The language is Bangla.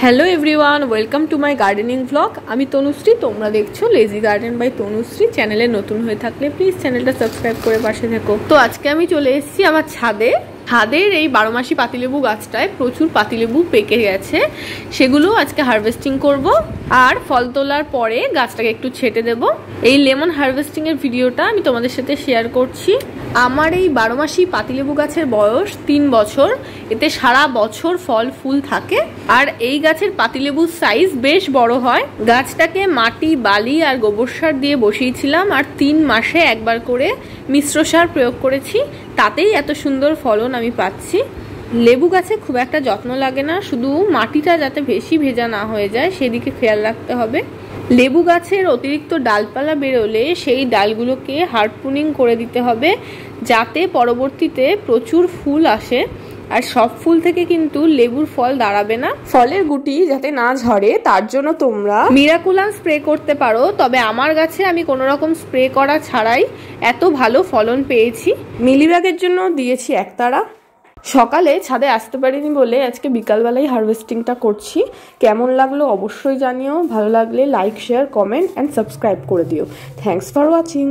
Hello everyone, welcome to my gardening blog. আমি তনুশ্রী, তোমরা দেখছো লেজি গার্ডেন বাই তনুশ্রী। চ্যানেলে নতুন হয়ে থাকলে প্লিজ চ্যানেলটা সাবস্ক্রাইব করে পাশে থেকো। তো আজকে আমি চলে এসেছি আমার ছাদের এই 12 মাসি পাতিলেবু গাছটায় প্রচুর পাতিলেবু পেকে গেছে, সেগুলো আজকে হারভেস্টিং করব। আর ফল তোলার পরে গাছটাকে একটু ছেটে দেব। এই লেমন হারভেস্টিং এর ভিডিওটা আমি তোমাদের সাথে শেয়ার করছি। আমার এই 12 মাসি পাতিলেবু গাছের বয়স 3 বছর। এতে সারা বছর ফল ফুল থাকে। আর এই গাছের পাতিলেবুর সাইজ বেশ বড় হয়। গাছটাকে মাটি, বালি আর গোবর সার দিয়ে বসিয়েছিলাম, আর 3 মাসে একবার করে মিশ্র সার প্রয়োগ করেছি। তাতেই এত সুন্দর ফলন আমি পাচ্ছি। লেবু গাছে খুব একটা যত্ন লাগে না, শুধু মাটিটা যাতে বেশি ভেজা না হয়ে যায় সেদিকে খেয়াল রাখতে হবে। লেবু গাছের অতিরিক্ত ডালপালা বেরোলে সেই ডালগুলোকে হার্ড প্রুনিং করে দিতে হবে, যাতে পরবর্তীতে প্রচুর ফুল আসে। আর সব ফুল থেকে কিন্তু লেবুর ফল দাঁড়াবে না। ফলের গুটি যাতে না ঝরে তার জন্য তোমরা মিরাকুলাম স্প্রে করতে পারো, তবে আমার গাছে আমি কোনো রকম স্প্রে করা ছাড়াই এত ভালো ফলন পেয়েছি। মিলিবাগের জন্য দিয়েছি একতারা। সকালে ছাদে আসতে পারিনি বলে আজকে বিকালবেলায় হারভেস্টিংটা করছি। কেমন লাগলো অবশ্যই জানিও। ভালো লাগলে like, share, comment and subscribe করে দিও। Thanks for watching.